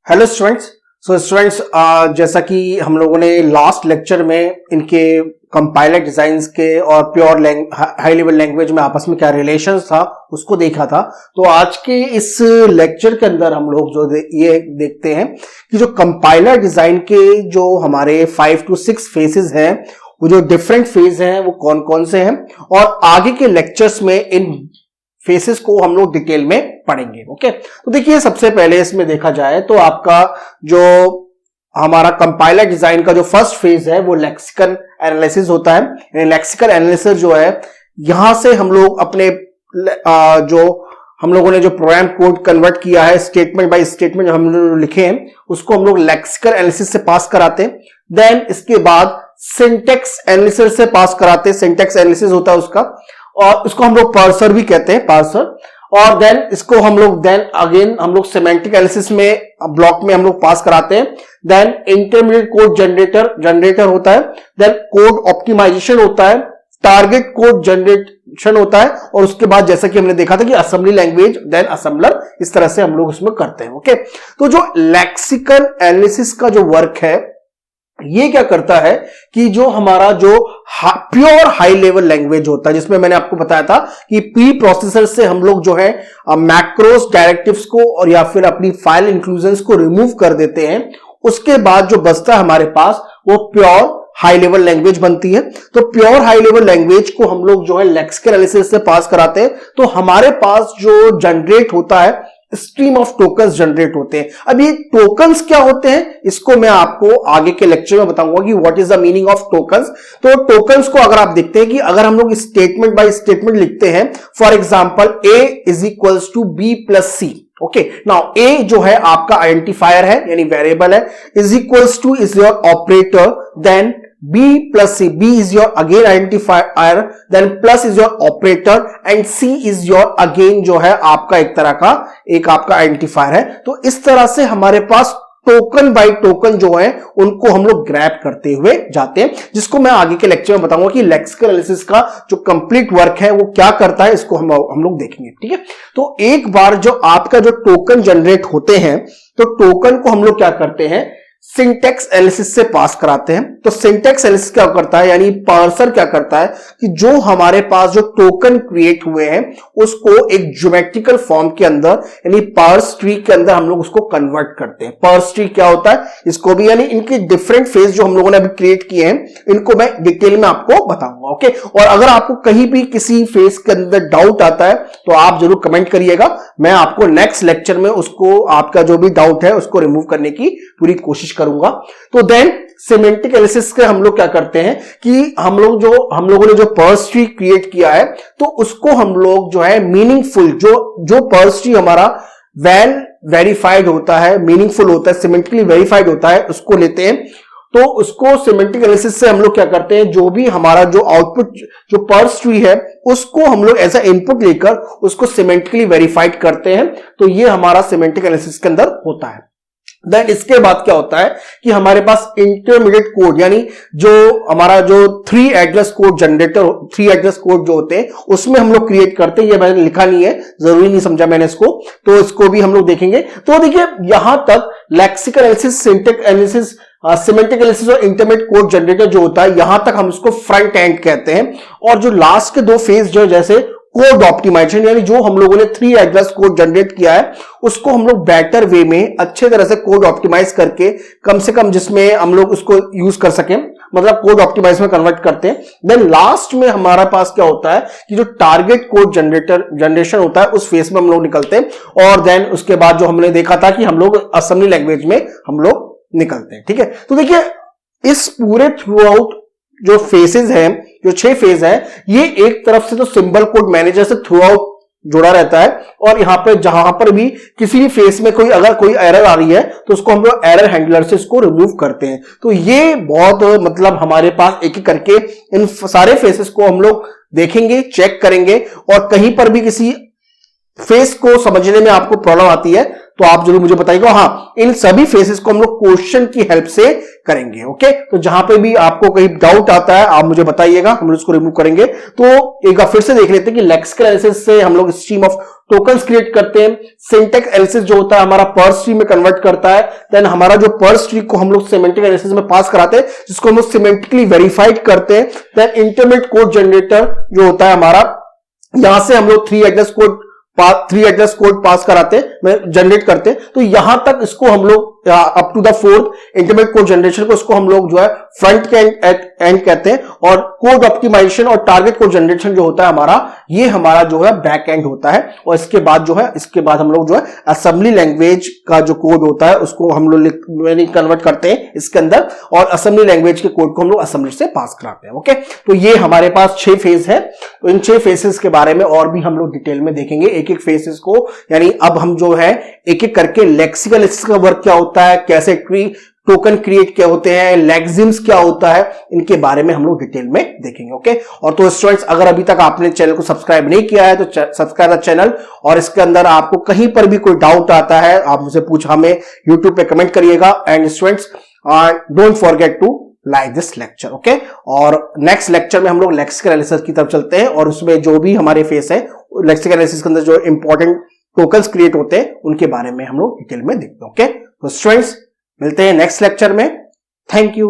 Hello students. Students, जैसा कि हम लोगों ने लास्ट लेक्चर में इनके कंपाइलर डिजाइन्स के और प्योर हाई लेवल लैंग्वेज में आपस में क्या रिलेशंस था उसको देखा था। तो आज के इस लेक्चर के अंदर हम लोग जो ये देखते हैं कि जो कंपाइलर डिजाइन के जो हमारे 5 to 6 फेसेस हैं, वो जो डिफरेंट फेज हैं वो कौन कौन से हैं, और आगे के लेक्चर्स में इन फेसेस को हम लोग डिटेल में पढ़ेंगे। ओके, तो देखिए सबसे पहले इसमें देखा जाए तो आपका जो हमारा कंपाइलर डिजाइन का जो फर्स्ट फेज है वो लेक्सिकल एनालिसिस होता है। लेक्सिकल एनालिसिस जो है, यहां से हम लोग अपने जो हम लोगों ने जो प्रोग्राम कोड कन्वर्ट किया है, स्टेटमेंट बाय स्टेटमेंट जो हम लोग लिखे हैं उसको हम लोग लेक्सिकल एनालिसिस से पास कराते हैं। देन इसके बाद सिंटेक्स एनालिसिस से पास कराते हैं। सिंटेक्स एनालिसिस होता है उसका, और इसको हम लोग पार्सर भी कहते हैं, पार्सर। और देन इसको हम लोग अगेन हम लोग सेमेंटिक एनालिसिस में ब्लॉक में हम लोग पास कराते हैं। देन इंटरमीडिएट कोड जनरेटर होता है। देन कोड ऑप्टिमाइजेशन होता है, टारगेट कोड जनरेशन होता है, और उसके बाद जैसा कि हमने देखा था कि असेंबली लैंग्वेज, देन असेंबलर, इस तरह से हम लोग उसमें करते हैं। ओके, तो जो लेक्सिकल एनालिसिस का जो वर्क है ये क्या करता है कि जो हमारा जो प्योर हाई लेवल लैंग्वेज होता है, जिसमें मैंने आपको बताया था कि प्री प्रोसेसर से हम लोग जो है मैक्रोस डायरेक्टिव्स को और या फिर अपनी फाइल इंक्लूजन्स को रिमूव कर देते हैं, उसके बाद जो बचता है हमारे पास वो प्योर हाई लेवल लैंग्वेज बनती है। तो प्योर हाई लेवल लैंग्वेज को हम लोग जो है लेक्सिकल एनालिसिस से पास कराते हैं। तो हमारे पास जो जनरेट होता है, स्ट्रीम ऑफ टोकन्स जनरेट होते हैं। अब ये टोकन्स क्या होते हैं इसको मैं आपको आगे के लेक्चर में बताऊंगा कि what is the meaning of tokens. तो टोकन्स को अगर आप देखते हैं कि अगर हम लोग स्टेटमेंट बाय स्टेटमेंट लिखते हैं, for example a is equals to b plus C. Okay, now a जो है आपका आइडेंटिफायर है यानी वेरिएबल है, is equals to is your operator, then b plus c, b is your again identifier, then plus is your operator and c is your again जो है आपका एक तरह का एक आपका आइडेंटिफायर है। तो इस तरह से हमारे पास टोकन बाय टोकन जो है उनको हम लोग ग्रैब करते हुए जाते हैं, जिसको मैं आगे के लेक्चर में बताऊंगा कि लेक्सिकल एनालिसिस का जो कंप्लीट वर्क है वो क्या करता है, इसको हम लोग देखेंगे। ठीक है, तो एक बार जो आपका जो टोकन जनरेट होते हैं तो टोकन को हम लोग क्या करते हैं, सिंटेक्स एनालिसिस से पास कराते हैं। तो सिंटेक्स एनालिसिस क्या करता है, यानी पार्सर क्या करता है कि जो हमारे पास जो टोकन क्रिएट हुए हैं उसको एक ज्योमेट्रिकल फॉर्म के अंदर यानी पार्स ट्री के अंदर हम लोग उसको कन्वर्ट करते हैं। पार्स ट्री क्या होता है इसको भी, यानी इनके डिफरेंट फेज जो हम लोगों ने अभी क्रिएट किए हैं इनको मैं डिटेल में आपको बताऊंगा। ओके, और अगर आपको कहीं भी किसी फेज के अंदर डाउट आता है तो आप जरूर कमेंट करिएगा, मैं आपको नेक्स्ट लेक्चर में उसको आपका जो भी डाउट है उसको रिमूव करने की पूरी कोशिश करूंगा। तो देन सिमेंटिक एनालिसिस के हम लोग क्या करते हैं कि हम लोगों ने जो पर्स ट्री क्रिएट किया है तो उसको हम लोग जो है मीनिंगफुल, जो पर्स ट्री हमारा वेल वेरीफाइड होता है, मीनिंगफुल होता है, सिमेंटिकली वेरीफाइड होता है, उसको लेते हैं। तो उसको सिमेंटिक एनालिसिस से हम लोग क्या करते हैं, जो भी हमारा जो आउटपुट जो पर्स ट्री है उसको हम लोग एज अ इनपुट लेकर उसको सिमेंटिकली वेरीफाइड करते हैं। तो ये हमारा सिमेंटिक एनालिसिस के अंदर होता है। देन इसके बाद क्या होता है कि हमारे पास इंटरमीडिएट कोड, यानी जो हमारा जो 3 address code generator, 3 address code जो होते हैं उसमें हम लोग क्रिएट करते हैं। ये मैंने लिखा नहीं है, जरूरी नहीं समझा मैंने इसको, तो इसको भी हम लोग देखेंगे। तो देखिए यहां तक lexical analysis, syntax analysis, semantic analysis और इंटरमीडिएट कोड जनरेटर जो होता है, यहां तक हम उसको फ्रंट एंड कहते हैं। और जो लास्ट के 2 फेज जो जैसे कोड ऑप्टिमाइजेशन, यानी जो हम लोगों ने 3 एड्रेस कोड जनरेट किया है उसको हम लोग बेटर वे में अच्छे तरह से कोड ऑप्टिमाइज करके, कम से कम जिसमें हम लोग उसको यूज कर सकें, मतलब कोड ऑप्टिमाइज में कन्वर्ट करते हैं। देन लास्ट में हमारा पास क्या होता है कि जो टारगेट कोड जनरेशन होता है उस फेस में हम लोग निकलते हैं। और देन उसके बाद जो हमने देखा था कि हम लोग असेंबली लैंग्वेज में हम लोग निकलते हैं। ठीक है, तो देखिए इस पूरे थ्रू आउट जो फेसेस हैं, जो 6 फेज है, ये एक तरफ से तो सिंबल कोड मैनेजर से थ्रू आउट जुड़ा रहता है, और यहां पे जहां पर भी किसी भी फेस में अगर कोई एरर आ रही है तो उसको हम लोग एरर हैंडलर से इसको रिमूव करते हैं। तो ये बहुत मतलब हमारे पास एक एक करके इन सारे फेसेस को हम लोग देखेंगे, चेक करेंगे, और कहीं पर भी किसी फेस को समझने में आपको प्रॉब्लम आती है तो आप जरूर मुझे बताइएगा। हाँ, इन सभी फेसेस को हम लोग क्वेश्चन की हेल्प से करेंगे। ओके, तो जहां पे भी आपको कहीं डाउट आता है आप मुझे बताइएगा, हम लोग उसको रिमूव करेंगे। तो एक बार फिर से देख लेते हैं कि लेक्सिकल एनालिसिस से हम लोग स्ट्रीम ऑफ टोकन्स क्रिएट करते हैं। सिंटैक्स एनालिसिस जो होता है हमारा पर्स ट्री में कन्वर्ट करता है। देन हमारा जो पर्स ट्री को हम लोग सिमेंटिक एनालिसिस में पास कराते हैं, जिसको हम लोग सिमेंटिकली वेरीफाइड करते हैं। देन इंटरमीडिएट कोड जनरेटर जो होता है हमारा, यहां से हम लोग 3 एड्रेस कोड पास कराते हैं, जनरेट करते हैं। तो यहां तक इसको हम लोग up to the 4th intermediate code generation को इसको हम लोग जो है फ्रंट के एंड कहते हैं। और कोड ऑप्टिमाइजेशन और टारगेट कोड जनरेशन जो होता है हमारा, ये हमारा जो है बैक एंड होता है। और इसके बाद हम लोग जो है असेंबली लैंग्वेज का जो कोड होता है उसको हम लोग कन्वर्ट करते हैं इसके अंदर, और असेंबली लैंग्वेज के कोड को हम लोग असेंबली से पास कराते हैं। ओके, तो ये हमारे पास 6 फेज है। तो इन 6 फेसेस के बारे में और भी हम लोग डिटेल में देखेंगे, एक एक फेसेस को। यानी अब हम जो है एक एक करके लेक्सिकल एनालिसिस का वर्क क्या होता है, कैसे टोकन क्रिएट क्या होते हैं, लेक्सिम्स क्या होता है, इनके बारे में हम लोग डिटेल में देखेंगे। ओके, और तो स्टूडेंट्स अगर अभी तक आपने चैनल को सब्सक्राइब नहीं किया है तो सब्सक्राइब द चैनल। और इसके अंदर आपको कहीं पर भी कोई डाउट आता है आप मुझे हमें यूट्यूब पे कमेंट करिएगा। And students don't forget to like this lecture. Okay, और नेक्स्ट लेक्चर में हम लोग लेक्सिकल एनालिसिस की तरफ चलते हैं, और उसमें जो भी हमारे फेस है लेक्सिकल एनालिसिस के अंदर जो इंपॉर्टेंट टोकन्स क्रिएट होते हैं उनके बारे में हम लोग डिटेल में देखते हैं। ओके, तो स्टूडेंट्स मिलते हैं नेक्स्ट लेक्चर में। Thank you.